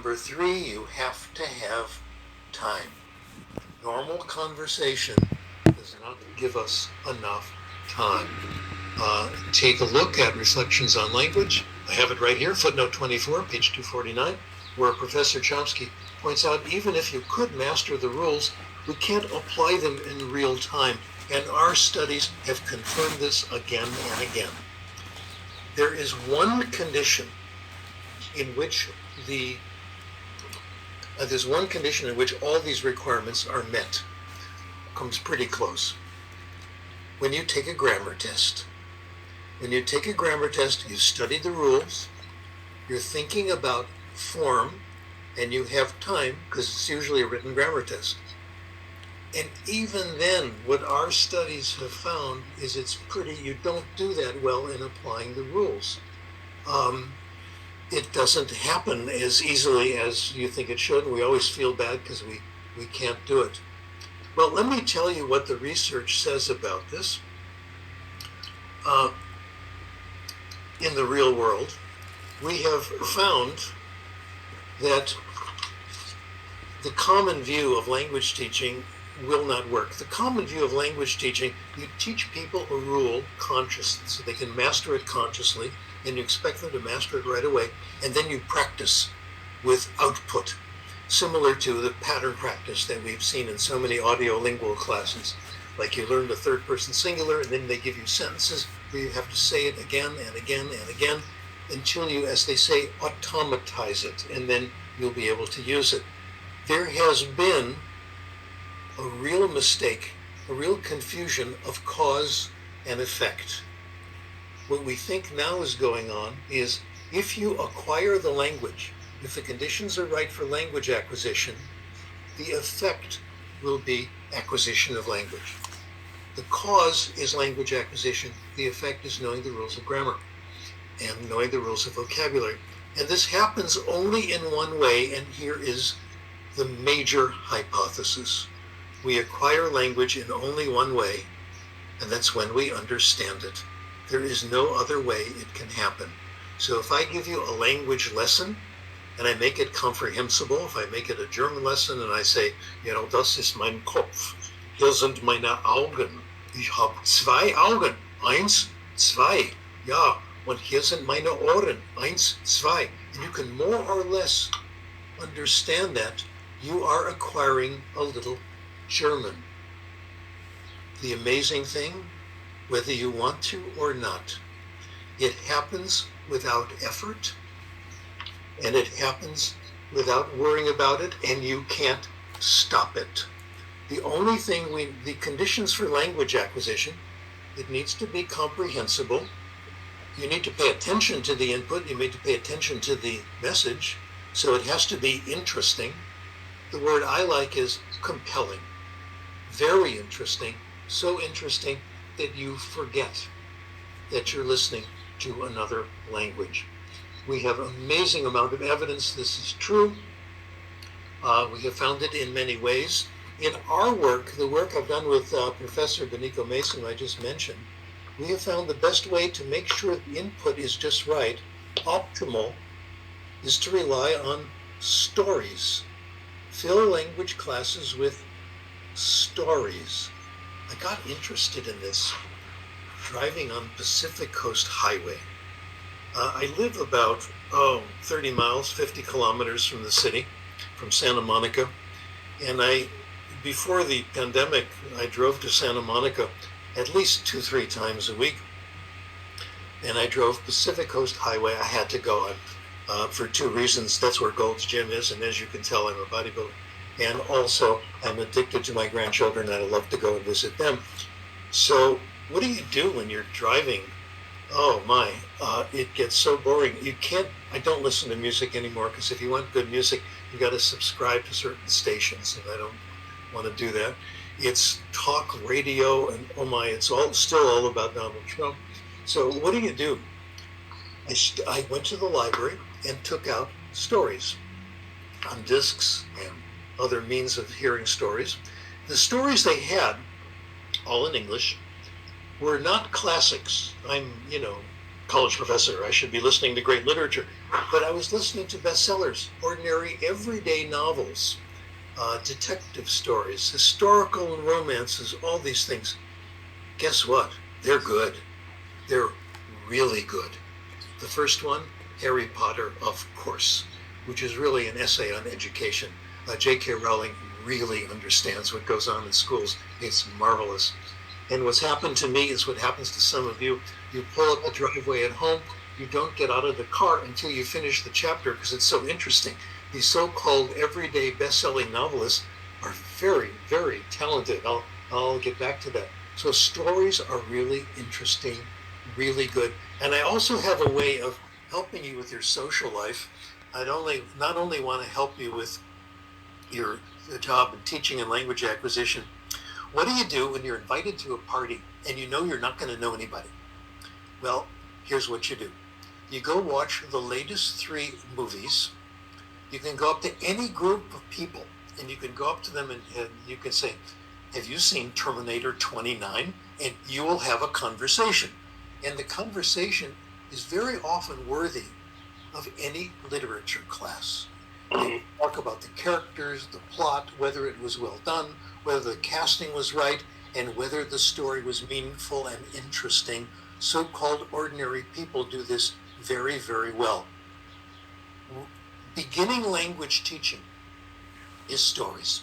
Number 3, you have to have time. Normal conversation does not give us enough time. Take a look at Reflections on Language. I have it right here, footnote 24, page 249, where Professor Chomsky points out even if you could master the rules, we can't apply them in real time. And our studies have confirmed this again and again. There is one condition in which all these requirements are met. Comes pretty close. When you take a grammar test. When you take a grammar test, you study the rules, you're thinking about form, and you have time, because it's usually a written grammar test. And even then, what our studies have found is you don't do that well in applying the rules. It doesn't happen as easily as you think it should. We always feel bad because we can't do it. Well, let me tell you what the research says about this. In the real world, we have found that the common view of language teaching will not work. The common view of language teaching, you teach people a rule consciously, so they can master it consciously, and you expect them to master it right away, and then you practice with output, similar to the pattern practice that we've seen in so many audiolingual classes. Like you learn the third person singular, and then they give you sentences where you have to say it again and again and again until you, as they say, automatize it, and then you'll be able to use it. There has been a real mistake, a real confusion of cause and effect. What we think now is going on is if you acquire the language, if the conditions are right for language acquisition, the effect will be acquisition of language. The cause is language acquisition. The effect is knowing the rules of grammar and knowing the rules of vocabulary. And this happens only in one way, and here is the major hypothesis. We acquire language in only one way, and that's when we understand it. There is no other way it can happen. So if I give you a language lesson, and I make it comprehensible, if I make it a German lesson and I say, das ist mein Kopf, hier sind meine Augen, ich habe 2 Augen, 1, 2, ja, und hier sind meine Ohren, 1, 2. And you can more or less understand that, you are acquiring a little German. The amazing thing, whether you want to or not, it happens without effort, and it happens without worrying about it, and you can't stop it. The only thing the conditions for language acquisition, it needs to be comprehensible. You need to pay attention to the input, you need to pay attention to the message, so it has to be interesting. The word I like is compelling. Very interesting, so interesting that you forget that you're listening to another language. We have an amazing amount of evidence this is true. We have found it in many ways. In our work, the work I've done with Professor Benico Mason, who I just mentioned, we have found the best way to make sure the input is just right, optimal, is to rely on stories. Fill language classes with stories. I got interested in this driving on Pacific Coast Highway. I live about 30 miles, 50 kilometers from the city, from Santa Monica. And before the pandemic, I drove to Santa Monica at least 2-3 times a week. And I drove Pacific Coast Highway. I had to go for 2 reasons. That's where Gold's Gym is, and as you can tell, I'm a bodybuilder. And also, I'm addicted to my grandchildren, and I love to go and visit them. So what do you do when you're driving? Oh my, it gets so boring. I don't listen to music anymore, because if you want good music, you got to subscribe to certain stations, and I don't want to do that. It's talk radio, and oh my, it's still all about Donald Trump. So what do? I went to the library and took out stories on discs and other means of hearing stories. The stories they had, all in English, were not classics. I'm, college professor. I should be listening to great literature. But I was listening to bestsellers, ordinary, everyday novels, detective stories, historical and romances, all these things. Guess what? They're good. They're really good. The first one, Harry Potter, of course, which is really an essay on education. J.K. Rowling really understands what goes on in schools. It's marvelous. And what's happened to me is what happens to some of you. You pull up the driveway at home, you don't get out of the car until you finish the chapter because it's so interesting. These so-called everyday best-selling novelists are very, very talented. I'll get back to that. So stories are really interesting, really good. And I also have a way of helping you with your social life. I not only want to help you with your job in teaching and language acquisition. What do you do when you're invited to a party and you know you're not going to know anybody? Well, here's what you do. You go watch the latest 3 movies. You can go up to any group of people and you can go up to them and you can say, have you seen Terminator 29? And you will have a conversation. And the conversation is very often worthy of any literature class. You talk about the characters, the plot, whether it was well done, whether the casting was right, and whether the story was meaningful and interesting. So-called ordinary people do this very, very well. Beginning language teaching is stories.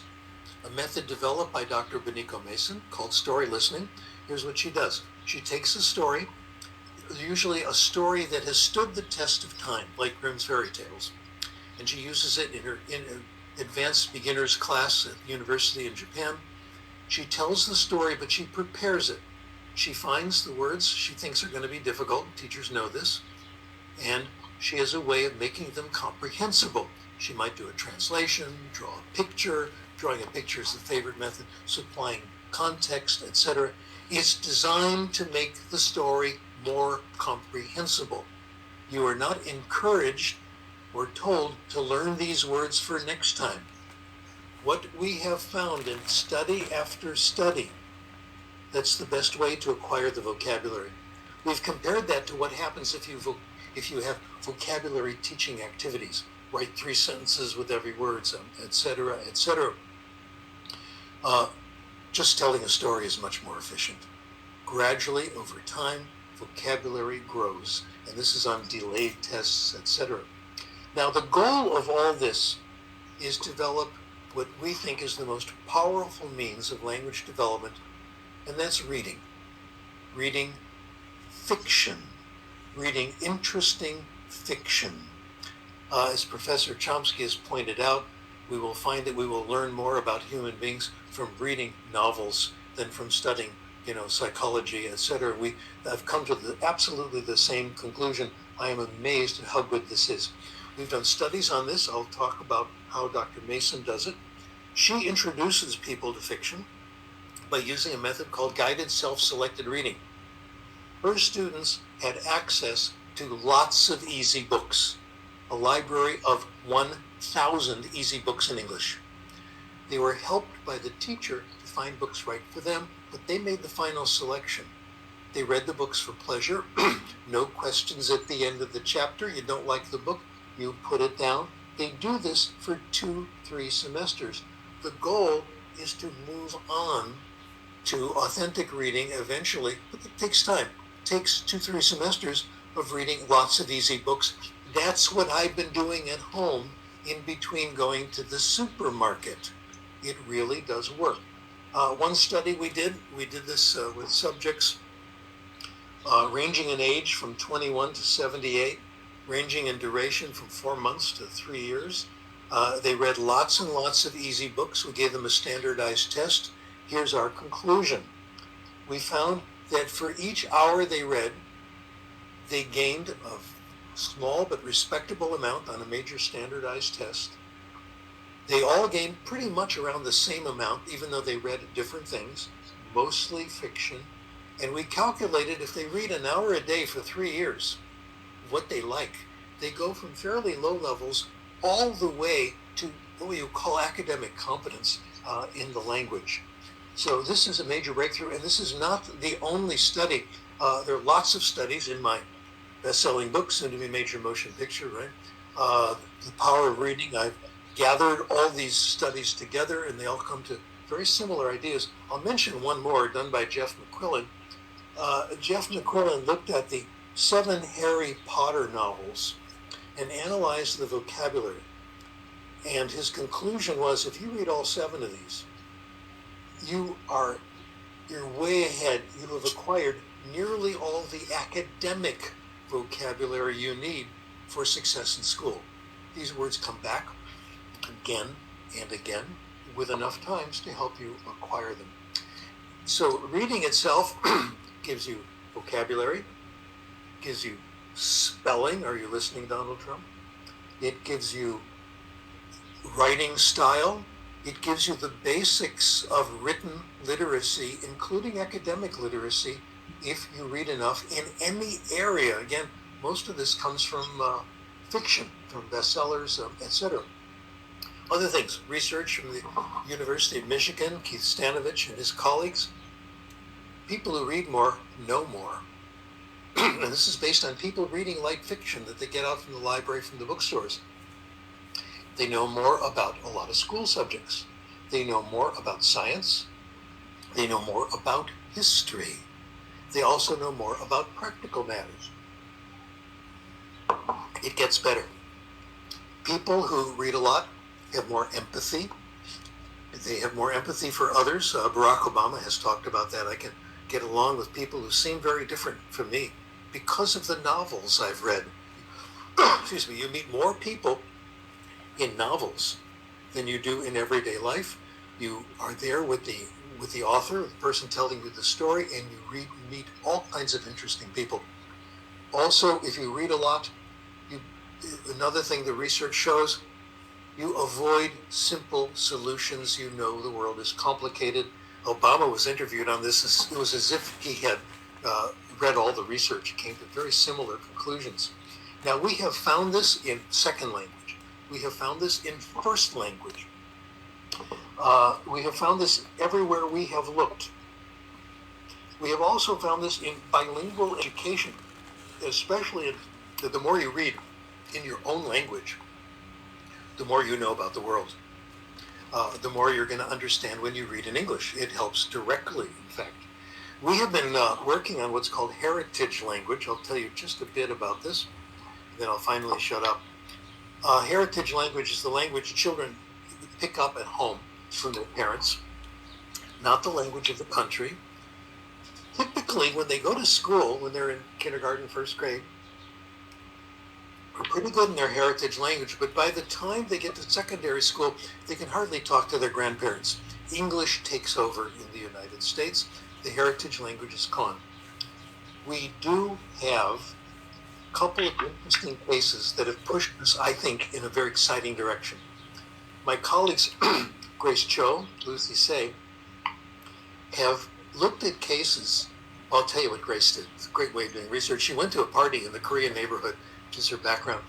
A method developed by Dr. Benico Mason called story listening. Here's what she does. She takes a story, usually a story that has stood the test of time, like Grimm's fairy tales, and she uses it in an advanced beginners class at the university in Japan. She tells the story, but she prepares it. She finds the words she thinks are going to be difficult. Teachers know this. And she has a way of making them comprehensible. She might do a translation, draw a picture. Drawing a picture is the favorite method, supplying context, etc. It's designed to make the story more comprehensible. You are not encouraged or told to learn these words for next time. What we have found in study after study, that's the best way to acquire the vocabulary. We've compared that to what happens if you have vocabulary teaching activities. Write 3 sentences with every word, etc., etc. Just telling a story is much more efficient. Gradually, over time, vocabulary grows, and this is on delayed tests, etc. Now, the goal of all this is to develop what we think is the most powerful means of language development, and that's reading. Reading fiction. Reading interesting fiction. As Professor Chomsky has pointed out, we will find that we will learn more about human beings from reading novels than from studying, psychology, etc. I've come to absolutely the same conclusion. I am amazed at how good this is. We've done studies on this. I'll talk about how Dr. Mason does it. She introduces people to fiction by using a method called guided self-selected reading. Her students had access to lots of easy books, a library of 1,000 easy books in English. They were helped by the teacher to find books right for them, but they made the final selection. They read the books for pleasure, no questions at the end of the chapter. You don't like the book, you put it down. They do this for 2-3 semesters. The goal is to move on to authentic reading eventually, but it takes time. It takes 2-3 semesters of reading lots of easy books. That's what I've been doing at home in between going to the supermarket. It really does work. One study we did this with subjects ranging in age from 21 to 78, ranging in duration from 4 months to 3 years. They read lots and lots of easy books. We gave them a standardized test. Here's our conclusion. We found that for each hour they read, they gained a small but respectable amount on a major standardized test. They all gained pretty much around the same amount, even though they read different things, mostly fiction. And we calculated if they read an hour a day for 3 years, what they like. They go from fairly low levels all the way to what you call academic competence in the language. So this is a major breakthrough, and this is not the only study. There are lots of studies in my best-selling book, soon to be major motion picture, right? The Power of Reading. I've gathered all these studies together, and they all come to very similar ideas. I'll mention one more done by Jeff McQuillan. Jeff McQuillan looked at the 7 Harry Potter novels and analyzed the vocabulary. And his conclusion was, if you read all 7 of these, you're way ahead. You have acquired nearly all the academic vocabulary you need for success in school. These words come back again and again with enough times to help you acquire them. So reading itself gives you vocabulary, gives you spelling. Are you listening, Donald Trump? It gives you writing style. It gives you the basics of written literacy, including academic literacy, if you read enough in any area. Again, most of this comes from fiction, from bestsellers, etc. Other things, research from the University of Michigan, Keith Stanovich and his colleagues. People who read more know more. And this is based on people reading light fiction that they get out from the library, from the bookstores. They know more about a lot of school subjects. They know more about science. They know more about history. They also know more about practical matters. It gets better. People who read a lot have more empathy. They have more empathy for others. Barack Obama has talked about that. I can get along with people who seem very different from me because of the novels I've read. Excuse me, you meet more people in novels than you do in everyday life. You are there with the author, the person telling you the story, and you meet all kinds of interesting people. Also, if you read a lot, another thing the research shows, you avoid simple solutions. You know the world is complicated. Obama was interviewed on this. It was as if he had read all the research. He came to very similar conclusions. Now, we have found this in second language. We have found this in first language. We have found this everywhere we have looked. We have also found this in bilingual education, especially the more you read in your own language, the more you know about the world. The more you're going to understand when you read in English. It helps directly, in fact. We have been working on what's called heritage language. I'll tell you just a bit about this, and then I'll finally shut up. Heritage language is the language children pick up at home from their parents, not the language of the country. Typically, when they go to school, when they're in kindergarten, first grade, are pretty good in their heritage language, but by the time they get to secondary school, they can hardly talk to their grandparents. English takes over in the United States. The heritage language is gone. We do have a couple of interesting cases that have pushed us, I think, in a very exciting direction. My colleagues, Grace Cho, Lucy Say, have looked at cases. I'll tell you what Grace did. It's a great way of doing research. She went to a party in the Korean neighborhood, which is her background,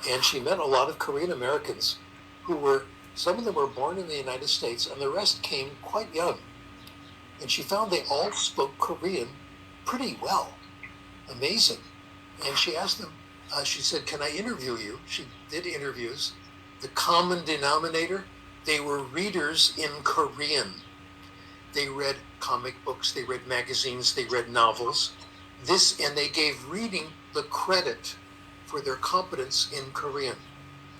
and she met a lot of Korean Americans who some of them were born in the United States, and the rest came quite young. And she found they all spoke Korean pretty well. Amazing. And she asked them, she said, "Can I interview you?" She did interviews. The common denominator, they were readers in Korean. They read comic books, they read magazines, they read novels. And they gave reading the credit for their competence in Korean.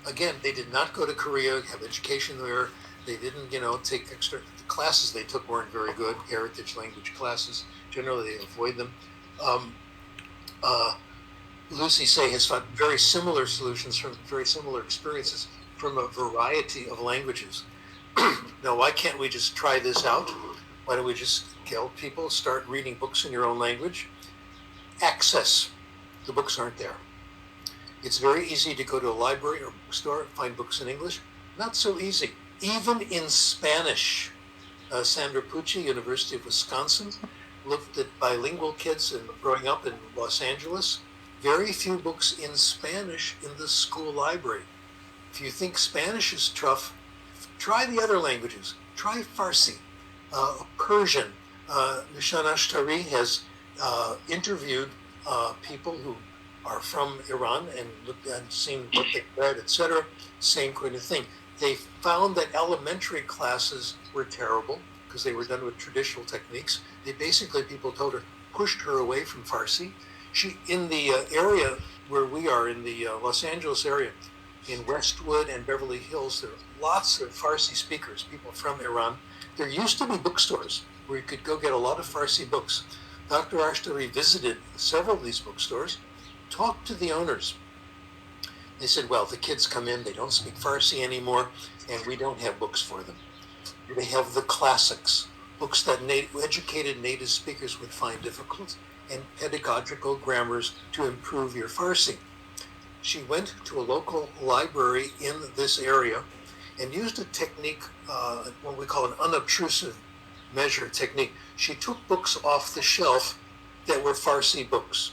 Again, they did not go to Korea, have education there. They didn't, take extra classes they took weren't very good, heritage language classes. Generally, they avoid them. Lucy Say has found very similar solutions from very similar experiences from a variety of languages. Now, why can't we just try this out? Why don't we just tell people, start reading books in your own language? Access. The books aren't there. It's very easy to go to a library or bookstore and find books in English. Not so easy. Even in Spanish. Sandra Pucci, University of Wisconsin, looked at bilingual kids and growing up in Los Angeles. Very few books in Spanish in the school library. If you think Spanish is tough, try the other languages. Try Farsi, Persian. Nishan Ashtari has interviewed people who are from Iran and looked and seen what they read, etc. Same kind of thing. They found that elementary classes were terrible because they were done with traditional techniques. They basically, people told her, pushed her away from Farsi. She, in the area where we are, in the Los Angeles area, in Westwood and Beverly Hills, there are lots of Farsi speakers, people from Iran. There used to be bookstores where you could go get a lot of Farsi books. Dr. Ashtari visited several of these bookstores, talked to the owners. They said, well, the kids come in, they don't speak Farsi anymore, and we don't have books for them. They have the classics, books that educated native speakers would find difficult, and pedagogical grammars to improve your Farsi. She went to a local library in this area and used a technique, what we call an unobtrusive measure technique. She took books off the shelf that were Farsi books.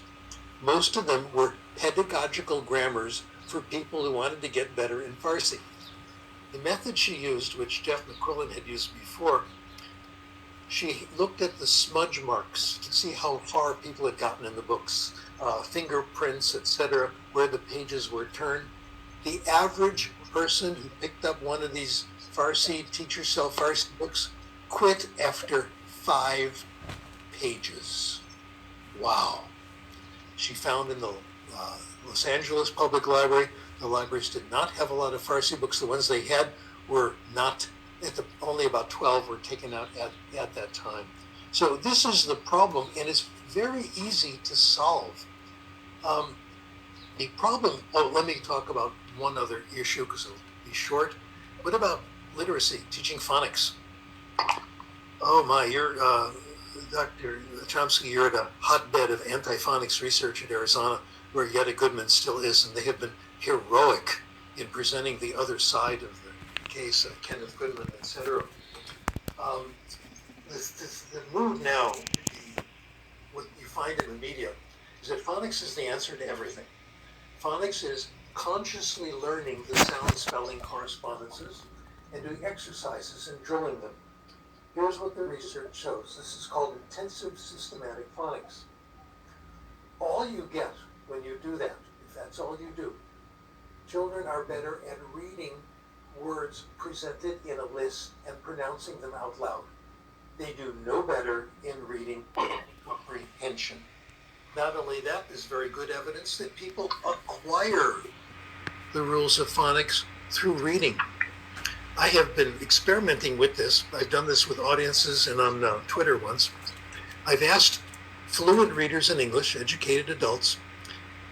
Most of them were pedagogical grammars for people who wanted to get better in Farsi. The method she used, which Jeff McQuillan had used before, she looked at the smudge marks to see how far people had gotten in the books, fingerprints, etc., where the pages were turned. The average person who picked up one of these Farsi, teach yourself Farsi books, quit after 5 pages. Wow. She found in the Los Angeles Public Library, the libraries did not have a lot of Farsi books. The ones they had were not, only about 12 were taken out at that time. So this is the problem, and it's very easy to solve. The problem, let me talk about one other issue because it'll be short. What about literacy, teaching phonics? Oh my, you're, Dr. Chomsky, you're at a hotbed of anti-phonics research at Arizona, where Yetta Goodman still is, and they have been heroic in presenting the other side of the case of Kenneth Goodman, etc. The mood now, what you find in the media, is that phonics is the answer to everything. Phonics is consciously learning the sound spelling correspondences and doing exercises and drilling them. Here's what the research shows. This is called intensive systematic phonics. All you get when you do that, if that's all you do, children are better at reading words presented in a list and pronouncing them out loud. They do no better in reading comprehension. Not only that, there's very good evidence that people acquire the rules of phonics through reading. I have been experimenting with this. I've done this with audiences and on Twitter once. I've asked fluent readers in English, educated adults,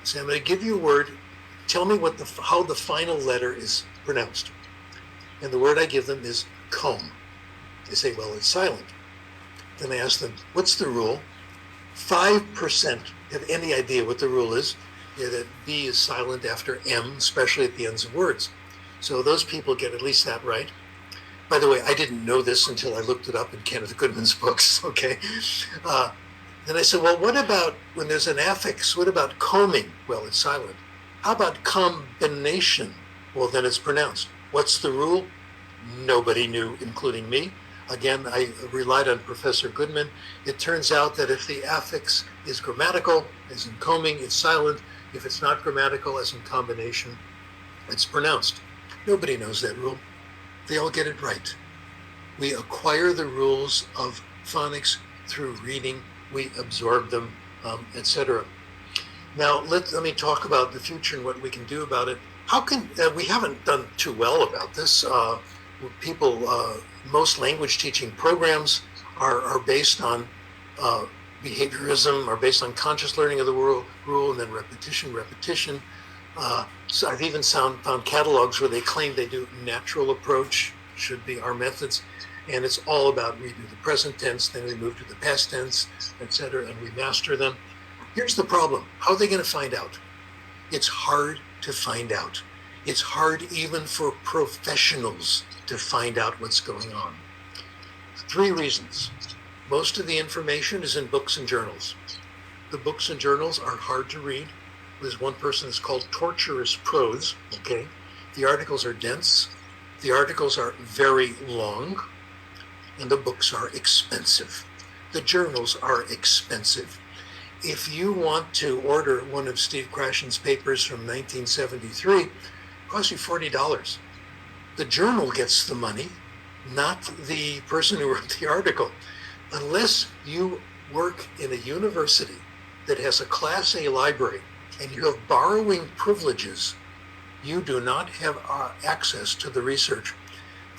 say, I'm going to give you a word, tell me how the final letter is pronounced. And the word I give them is comb. They say, well, it's silent. Then I ask them, what's the rule? 5% have any idea what the rule is, that B is silent after M, especially at the ends of words. So those people get at least that right. By the way, I didn't know this until I looked it up in Kenneth Goodman's books, okay? Then I said, well, what about when there's an affix? What about combing? Well, it's silent. How about combination? Well, then it's pronounced. What's the rule? Nobody knew, including me. Again, I relied on Professor Goodman. It turns out that if the affix is grammatical, as in combing, it's silent. If it's not grammatical, as in combination, it's pronounced. Nobody knows that rule. They all get it right. We acquire the rules of phonics through reading. We absorb them, etc. Now, let me talk about the future and what we can do about it. How can, we haven't done too well about this. Most language teaching programs are based on behaviorism, are based on conscious learning of the rule, and then repetition. So I've even found catalogs where they claim they do natural approach, should be our methods, and it's all about we do the present tense, then we move to the past tense, etc., and we master them. Here's the problem. How are they going to find out? It's hard to find out. It's hard even for professionals to find out what's going on. 3 reasons. Most of the information is in books and journals. The books and journals are hard to read. There's one person that's called torturous prose, okay? The articles are dense, the articles are very long, and the books are expensive. The journals are expensive. if you want to order one of Steve Krashen's papers from 1973, it costs you $40. The journal gets the money, not the person who wrote the article. Unless you work in a university that has a Class A library and you have borrowing privileges, you do not have access to the research.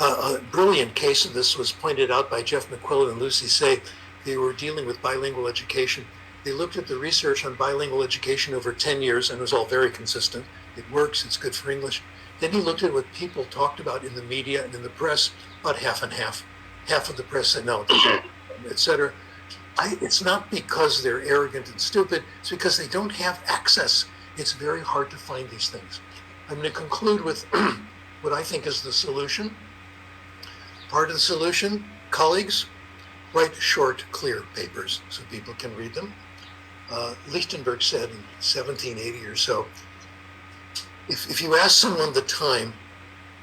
A brilliant case of this was pointed out by Jeff McQuillan and Lucy Say. They were dealing with bilingual education. They looked at the research on bilingual education over 10 years, and it was all very consistent. It works, it's good for English. Then he looked at what people talked about in the media and in the press, about half and half. Half of the press said no, etc. It's not because they're arrogant and stupid, it's because they don't have access. It's very hard to find these things. I'm going to conclude with what I think is the solution. Part of the solution, colleagues, write short, clear papers so people can read them. Lichtenberg said in 1780 or so, if you ask someone the time,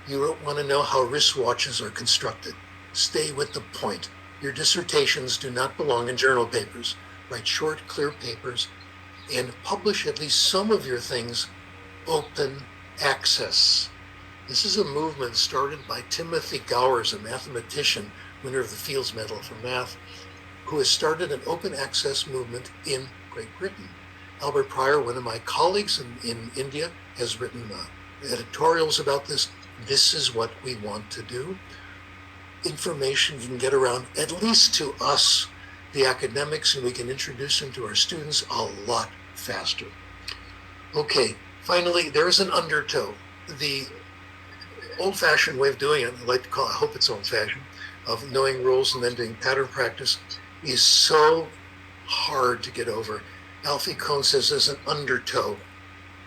you don't want to know how wristwatches are constructed. Stay with the point. Your dissertations do not belong in journal papers. Write short, clear papers and publish at least some of your things open access. This is a movement started by Timothy Gowers, a mathematician, winner of the Fields Medal for math, who has started an open access movement in Great Britain. Albert Pryor, one of my colleagues in India, has written editorials about this. This is what we want to do. Information can get around, at least to us, the academics, and we can introduce them to our students a lot faster. Okay, finally, there's an undertow. The old-fashioned way of doing it, I like to call it, I hope it's old-fashioned, of knowing rules and then doing pattern practice is so hard to get over. Alfie Kohn says there's an undertow.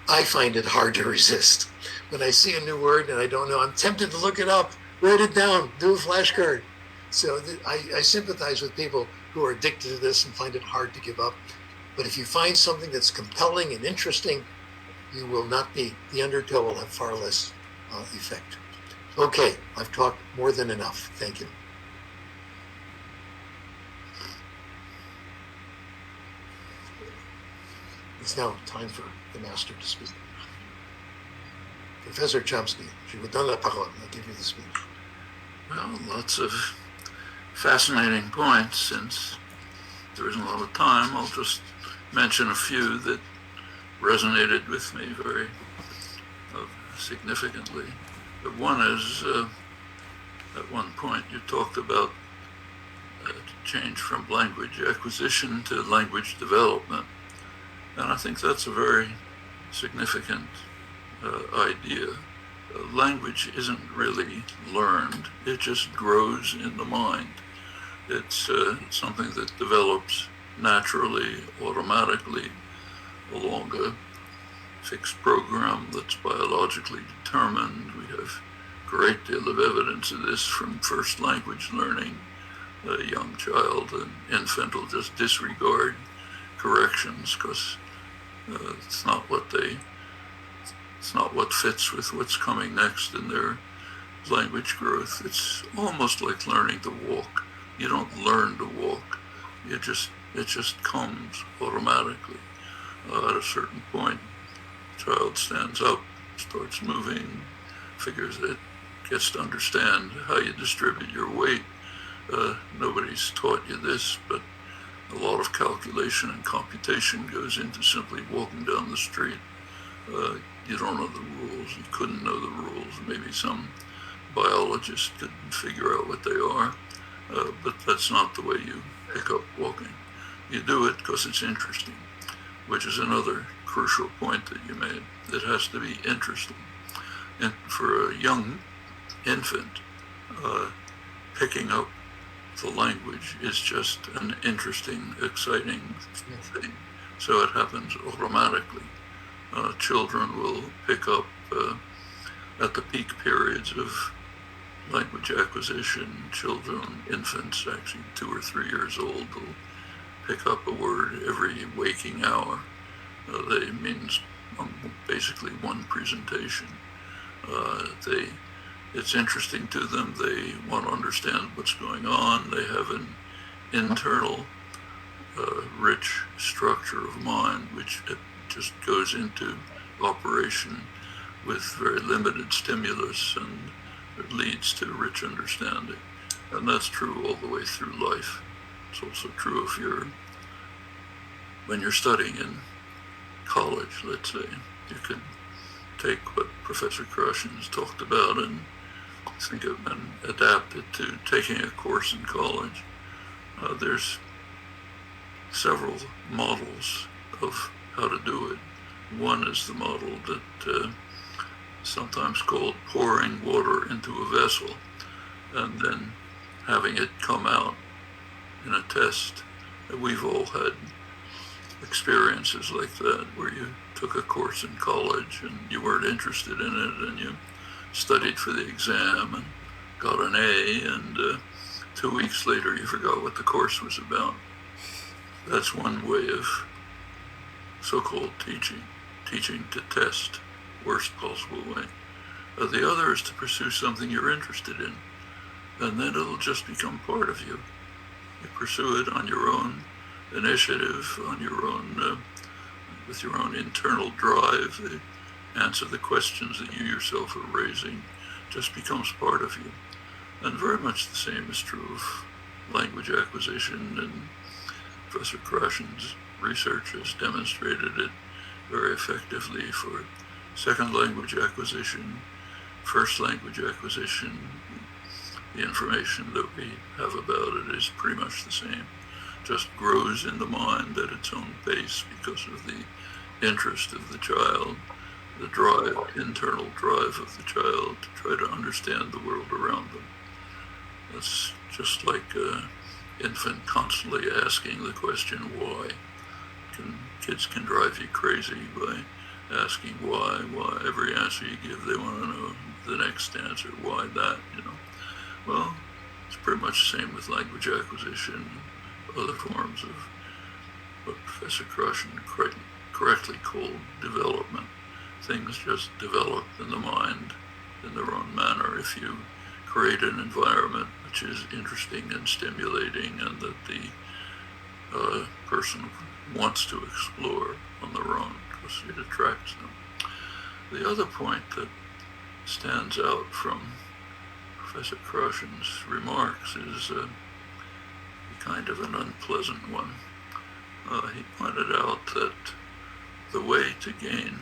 I find it hard to resist. When I see a new word and I don't know, I'm tempted to look it up, write it down, do a flashcard. So I sympathize with people who are addicted to this and find it hard to give up. But if you find something that's compelling and interesting, you will not be, the undertow will have far less effect. Okay, I've talked more than enough. Thank you. It's now time for the master to speak. Professor Chomsky, je vous donne la parole. I'll give you the speech. Well, lots of fascinating points. Since there isn't a lot of time, I'll just mention a few that resonated with me very significantly. But one is, at one point you talked about change from language acquisition to language development. And I think that's a very significant idea. Language isn't really learned, it just grows in the mind. It's something that develops naturally, automatically, along a fixed program that's biologically determined. We have a great deal of evidence of this from first language learning. A young child, an infant, will just disregard corrections because it's not what fits with what's coming next in their language growth. It's almost like learning to walk. You don't learn to walk. It just comes automatically. At a certain point, the child stands up, starts moving, figures it, gets to understand how you distribute your weight. Nobody's taught you this, but a lot of calculation and computation goes into simply walking down the street. You don't know the rules. You couldn't know the rules. Maybe some biologist could figure out what they are, but that's not the way you pick up walking. You do it because it's interesting, which is another crucial point that you made. It has to be interesting. And for a young infant, picking up the language is just an interesting, exciting thing. So it happens automatically. Children will pick up at the peak periods of language acquisition. Children, infants, actually 2 or 3 years old, will pick up a word every waking hour. They means basically one presentation. It's interesting to them. They want to understand what's going on. They have an internal rich structure of mind, which it just goes into operation with very limited stimulus, and it leads to rich understanding. And that's true all the way through life. It's also true when you're studying in college, let's say. You could take what Professor Krashen has talked about and think of and adapt it to taking a course in college. There's several models of how to do it. One is the model that sometimes called pouring water into a vessel and then having it come out in a test. We've all had experiences like that where you took a course in college and you weren't interested in it and you studied for the exam and got an A, and 2 weeks later you forgot what the course was about. That's one way of so-called teaching to test, worst possible way. The other is to pursue something you're interested in, and then it'll just become part of you. You pursue it on your own initiative, on your own, with your own internal drive. Answer the questions that you yourself are raising just becomes part of you. And very much the same is true of language acquisition, and Professor Krashen's research has demonstrated it very effectively for second language acquisition, first language acquisition. The information that we have about it is pretty much the same, just grows in the mind at its own pace because of the interest of the child, the drive, internal drive of the child to try to understand the world around them. It's just like an infant constantly asking the question, why? Kids can drive you crazy by asking why. Every answer you give, they want to know the next answer, why that, Well, it's pretty much the same with language acquisition, other forms of what Professor Krashen correctly called development. Things just develop in the mind in their own manner if you create an environment which is interesting and stimulating and that the person wants to explore on their own because it attracts them. The other point that stands out from Professor Krashen's remarks is kind of an unpleasant one. He pointed out that the way to gain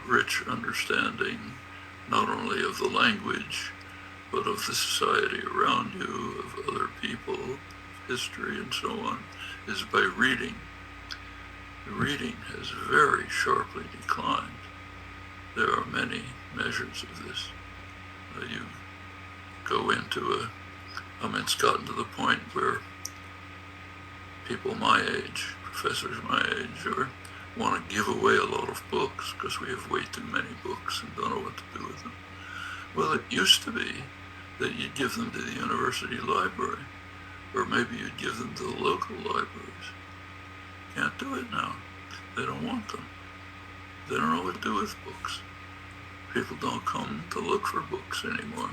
rich understanding not only of the language but of the society around you, of other people, history and so on, is by reading. Reading has very sharply declined. There are many measures of this. You go into it's gotten to the point where people my age, professors my age, want to give away a lot of books because we have way too many books and don't know what to do with them. Well, it used to be that you'd give them to the university library, or maybe you'd give them to the local libraries. Can't do it now. They don't want them. They don't know what to do with books. People don't come to look for books anymore.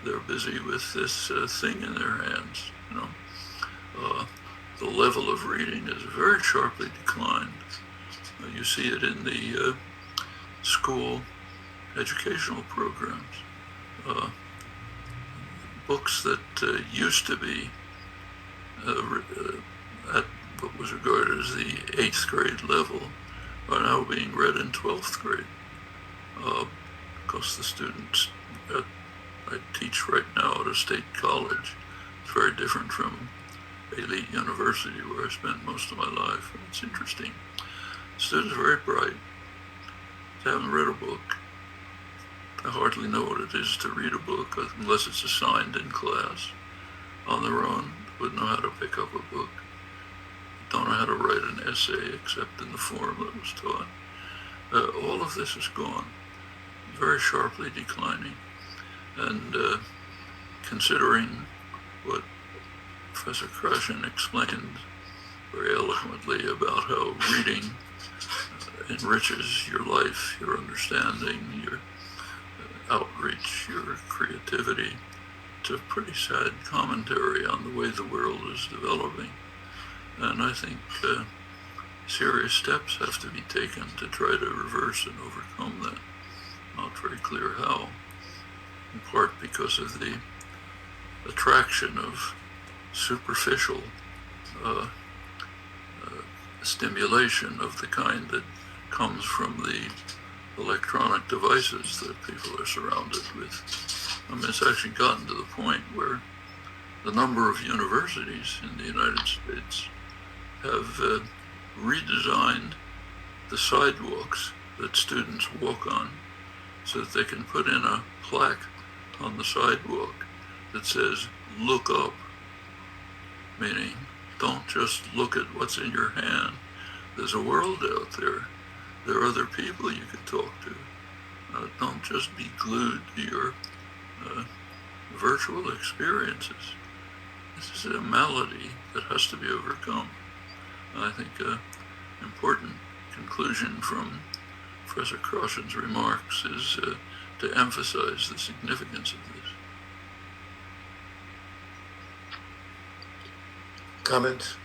They're busy with this thing in their hands, The level of reading is very sharply declined. You see it in the school educational programs. Books that used to be at what was regarded as the 8th grade level are now being read in 12th grade. Because the students I teach right now at a state college, it's very different from elite university where I spent most of my life. It's interesting. Students are very bright. They haven't read a book. They hardly know what it is to read a book unless it's assigned in class. On their own, wouldn't know how to pick up a book. Don't know how to write an essay except in the form that was taught. All of this is gone, very sharply declining. And considering what Professor Krashen explained very eloquently about how reading enriches your life, your understanding, your outreach, your creativity, it's a pretty sad commentary on the way the world is developing. And I think serious steps have to be taken to try to reverse and overcome that. Not very clear how, in part because of the attraction of superficial stimulation of the kind that comes from the electronic devices that people are surrounded with. I mean, it's actually gotten to the point where the number of universities in the United States have redesigned the sidewalks that students walk on so that they can put in a plaque on the sidewalk that says, "Look up," meaning don't just look at what's in your hand. There's a world out there. There are other people you can talk to. Don't just be glued to your virtual experiences. This is a malady that has to be overcome. I think an important conclusion from Professor Krashen's remarks is to emphasize the significance of this. Comment?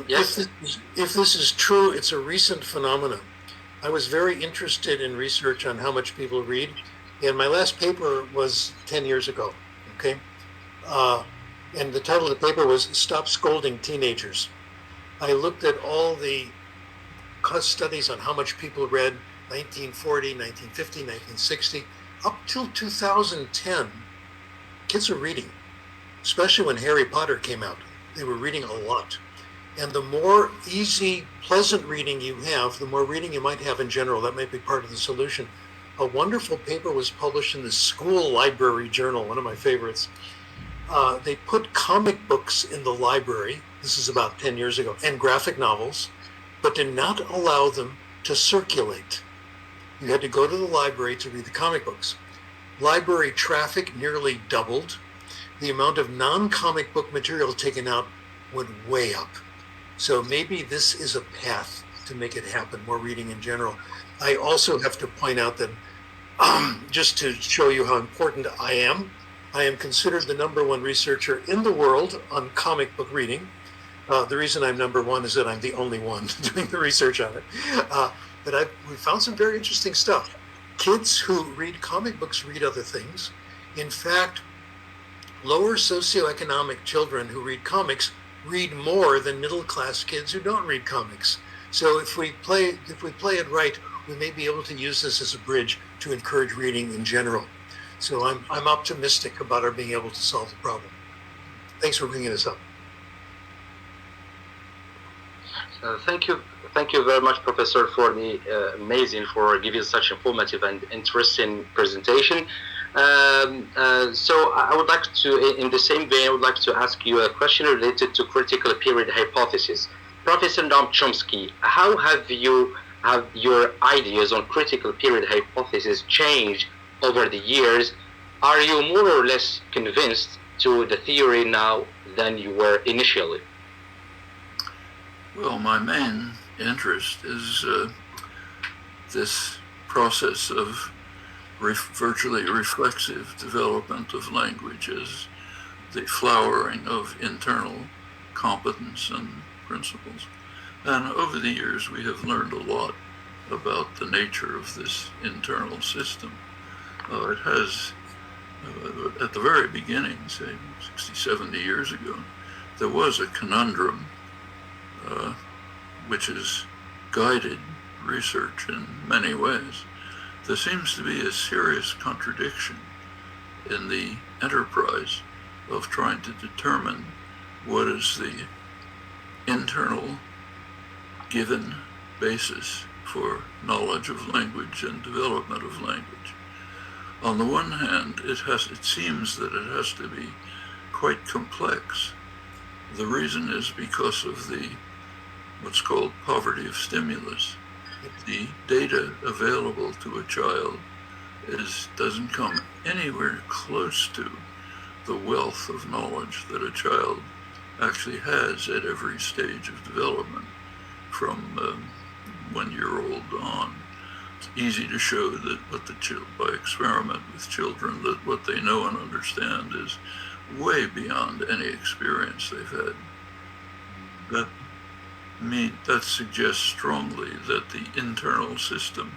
Yes. If this is true, it's a recent phenomenon. I was very interested in research on how much people read, and my last paper was 10 years ago, okay? And the title of the paper was "Stop Scolding Teenagers." I looked at all the studies on how much people read 1940, 1950, 1960, up till 2010. Kids are reading, especially when Harry Potter came out. They were reading a lot. And the more easy, pleasant reading you have, the more reading you might have in general. That might be part of the solution. A wonderful paper was published in the School Library Journal, one of my favorites. They put comic books in the library, this is about 10 years ago, and graphic novels, but did not allow them to circulate. You had to go to the library to read the comic books. Library traffic nearly doubled. The amount of non-comic book material taken out went way up. So maybe this is a path to make it happen, more reading in general. I also have to point out that just to show you how important I am considered the #1 researcher in the world on comic book reading. The reason I'm #1 is that I'm the only one doing the research on it. But we found some very interesting stuff. Kids who read comic books read other things. In fact, lower socioeconomic children who read comics read more than middle-class kids who don't read comics. So if we play it right, we may be able to use this as a bridge to encourage reading in general. So I'm optimistic about our being able to solve the problem. Thanks for bringing this up. Thank you very much, Professor, for the for giving such informative and interesting presentation. So I would like to, in the same vein, I would like to ask you a question related to critical period hypothesis. Professor Chomsky, how have your ideas on critical period hypothesis changed over the years? Are you more or less convinced to the theory now than you were initially? Well, my main interest is this process of virtually reflexive development of language as the flowering of internal competence and principles. And over the years, we have learned a lot about the nature of this internal system. It has, at the very beginning, say 60, 70 years ago, there was a conundrum which has guided research in many ways. There seems to be a serious contradiction in the enterprise of trying to determine what is the internal given basis for knowledge of language and development of language. On the one hand, it seems that it has to be quite complex. The reason is because of what's called poverty of stimulus. The data available to a child doesn't come anywhere close to the wealth of knowledge that a child actually has at every stage of development, from 1 year old on. It's easy to show that by experiment with children, that what they know and understand is way beyond any experience they've had. That that suggests strongly that the internal system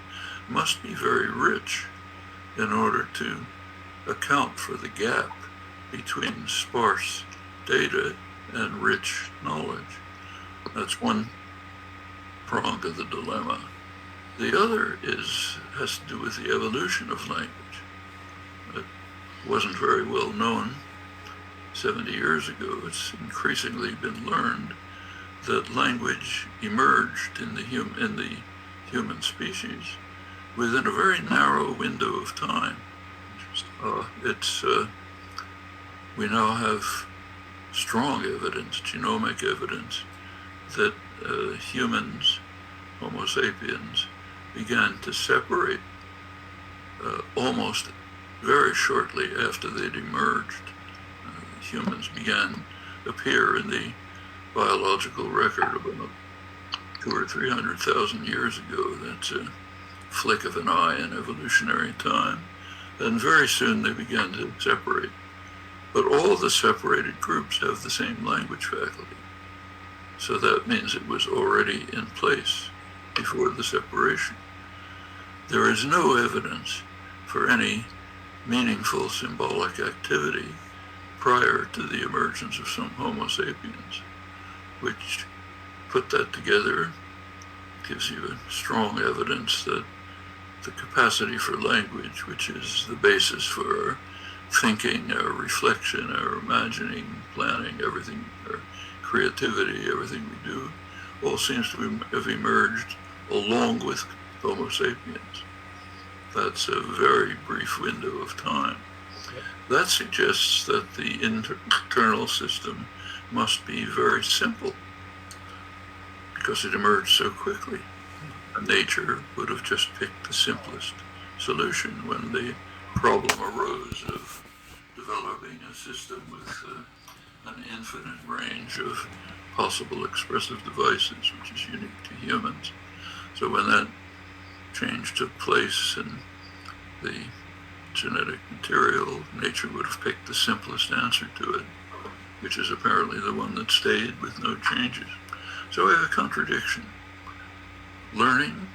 must be very rich in order to account for the gap between sparse data and rich knowledge. That's one prong of the dilemma. The other has to do with the evolution of language. It wasn't very well known 70 years ago. It's increasingly been learned that language emerged in the human species within a very narrow window of time. We now have strong evidence, genomic evidence, that humans, Homo sapiens, began to separate almost very shortly after they'd emerged. Humans began to appear in the biological record about 200,000 or 300,000 years ago. That's a flick of an eye in evolutionary time. And very soon they began to separate. But all the separated groups have the same language faculty. So that means it was already in place before the separation. There is no evidence for any meaningful symbolic activity prior to the emergence of some Homo sapiens, which, put that together, gives you a strong evidence that the capacity for language, which is the basis for our thinking, our reflection, our imagining, planning, everything, our creativity, everything we do, all seems to have emerged along with Homo sapiens. That's a very brief window of time. That suggests that the internal system must be very simple because it emerged so quickly. Nature would have just picked the simplest solution when the problem arose of developing a system with an infinite range of possible expressive devices, which is unique to humans. So when that change took place in the genetic material, nature would have picked the simplest answer to it, which is apparently the one that stayed with no changes. So we have a contradiction. Learning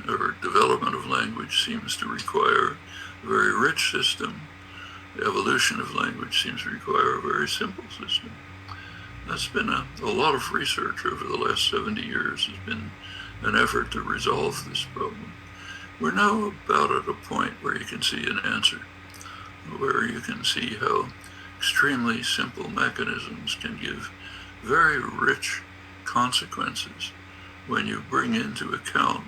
or development of language seems to require a very rich system. The evolution of language seems to require a very simple system. That's been a lot of research over the last 70 years has been an effort to resolve this problem. We're now about at a point where you can see an answer, where you can see how extremely simple mechanisms can give very rich consequences when you bring into account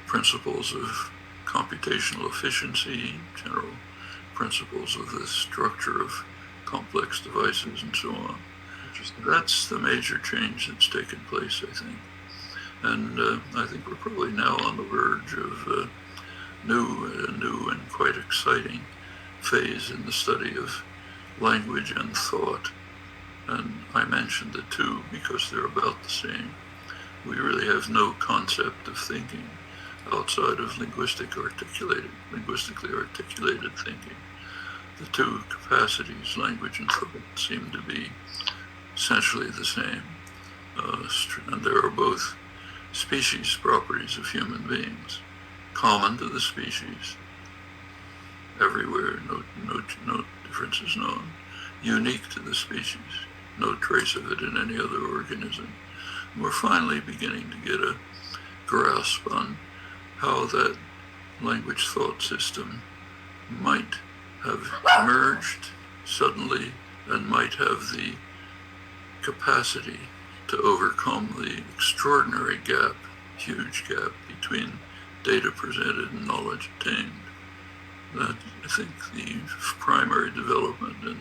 principles of computational efficiency, general principles of the structure of complex devices, and so on. That's the major change that's taken place, I think. And I think we're probably now on the verge of a new and quite exciting phase in the study of language and thought. And I mentioned the two because they're about the same. We really have no concept of thinking outside of linguistically articulated thinking. The two capacities, language and thought, seem to be essentially the same. And there are both species properties of human beings, common to the species, everywhere, no difference is known, unique to the species, no trace of it in any other organism. And we're finally beginning to get a grasp on how that language thought system might have emerged suddenly and might have the capacity to overcome the extraordinary gap, huge gap between data presented and knowledge obtained. That, I think, the primary development in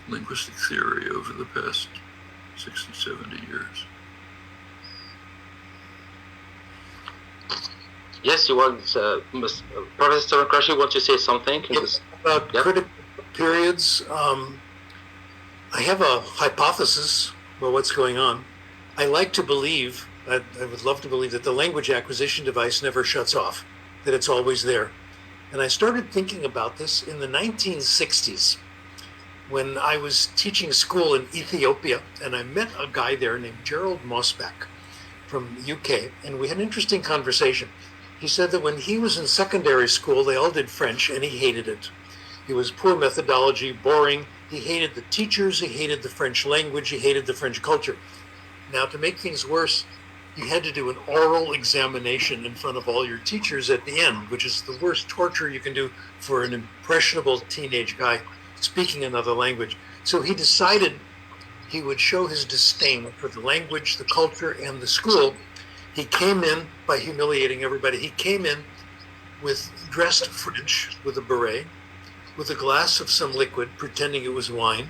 linguistic theory over the past 60, 70 years. Yes, you want, Professor Krashen, you want to say something? Yes, about critical periods. I have a hypothesis about what's going on. I like to believe, I would love to believe that the language acquisition device never shuts off, that it's always there. And I started thinking about this in the 1960s. when I was teaching school in Ethiopia, and I met a guy there named Gerald Mosbach from UK, and we had an interesting conversation. He said that when he was in secondary school, they all did French, and he hated it. It was poor methodology, boring. He hated the teachers, he hated the French language, he hated the French culture. Now, to make things worse, you had to do an oral examination in front of all your teachers at the end, which is the worst torture you can do for an impressionable teenage guy speaking another language. So he decided he would show his disdain for the language, the culture, and the school. He came in by humiliating everybody. He came in with dressed French, with a beret, with a glass of some liquid, pretending it was wine,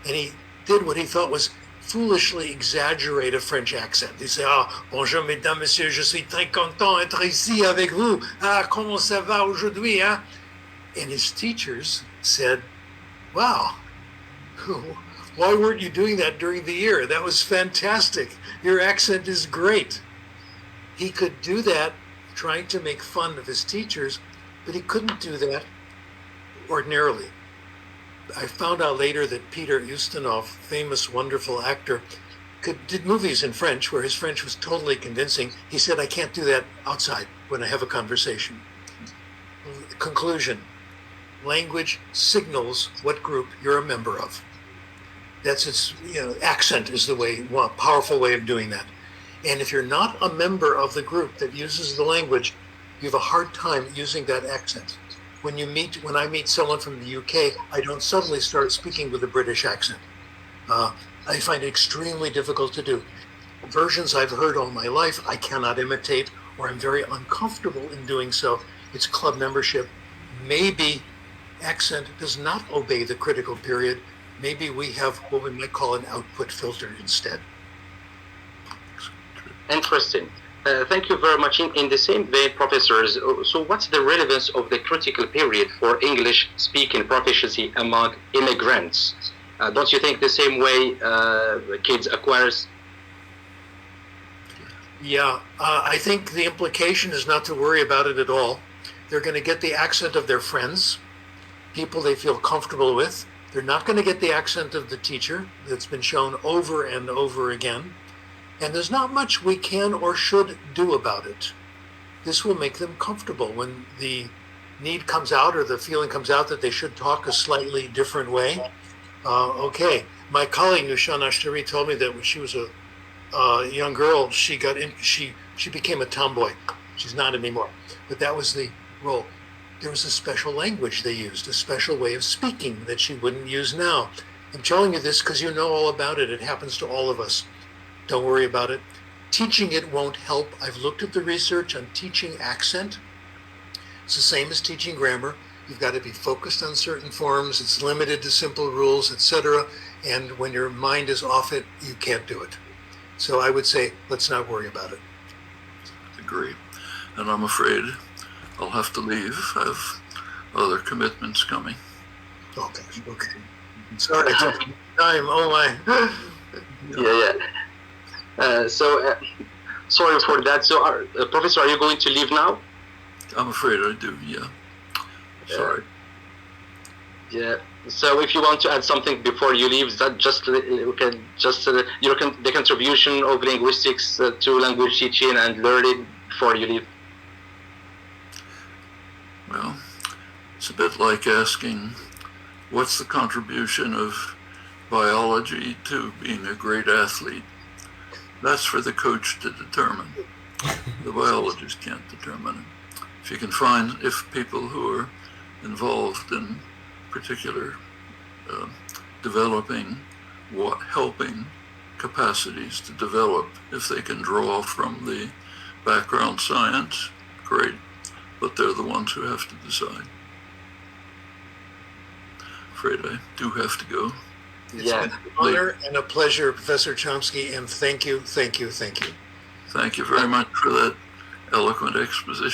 and he did what he thought was foolishly exaggerate a French accent. He said, bonjour mesdames, messieurs, je suis très content d'être ici avec vous. Comment ça va aujourd'hui, hein? And his teachers said, wow, why weren't you doing that during the year? That was fantastic. Your accent is great. He could do that trying to make fun of his teachers, but he couldn't do that ordinarily. I found out later that Peter Ustinov, famous, wonderful actor, did movies in French where his French was totally convincing. He said, I can't do that outside when I have a conversation. Conclusion, language signals what group you're a member of. That's its, accent is the way, one powerful way of doing that. And if you're not a member of the group that uses the language, you have a hard time using that accent. When I meet someone from the UK, I don't suddenly start speaking with a British accent. I find it extremely difficult to do. Versions I've heard all my life, I cannot imitate, or I'm very uncomfortable in doing so. It's club membership. Maybe accent does not obey the critical period. Maybe we have what we might call an output filter instead. Interesting. Thank you very much. In the same vein, professors, so what's the relevance of the critical period for English speaking proficiency among immigrants? Don't you think the same way kids acquire? Yeah, I think the implication is not to worry about it at all. They're going to get the accent of their friends, people they feel comfortable with. They're not going to get the accent of the teacher that's been shown over and over again. And there's not much we can or should do about it. This will make them comfortable when the need comes out or the feeling comes out that they should talk a slightly different way. Okay, my colleague Nushan Ashtari told me that when she was a young girl, she became a tomboy. She's not anymore, but that was the role. There was a special language they used, a special way of speaking that she wouldn't use now. I'm telling you this because you know all about it. It happens to all of us. Don't worry about it. Teaching it won't help. I've looked at the research on teaching accent. It's the same as teaching grammar. You've got to be focused on certain forms. It's limited to simple rules, etc. And when your mind is off it, you can't do it. So I would say, let's not worry about it. Agree. And I'm afraid I'll have to leave. I have other commitments coming. Okay. Sorry, I took time. Oh my. Yeah. Sorry for that. So, Professor, are you going to leave now? I'm afraid I do, yeah. Sorry. Yeah. So, if you want to add something before you leave, that the contribution of linguistics to language teaching and learning before you leave. Well, it's a bit like asking, what's the contribution of biology to being a great athlete? That's for the coach to determine. The biologist can't determine it. If you can find, if people who are involved in particular developing, helping capacities to develop, if they can draw from the background science, great. But they're the ones who have to decide. Afraid I do have to go. It's been an honor and a pleasure, Professor Chomsky, and thank you. Thank you very much for that eloquent exposition.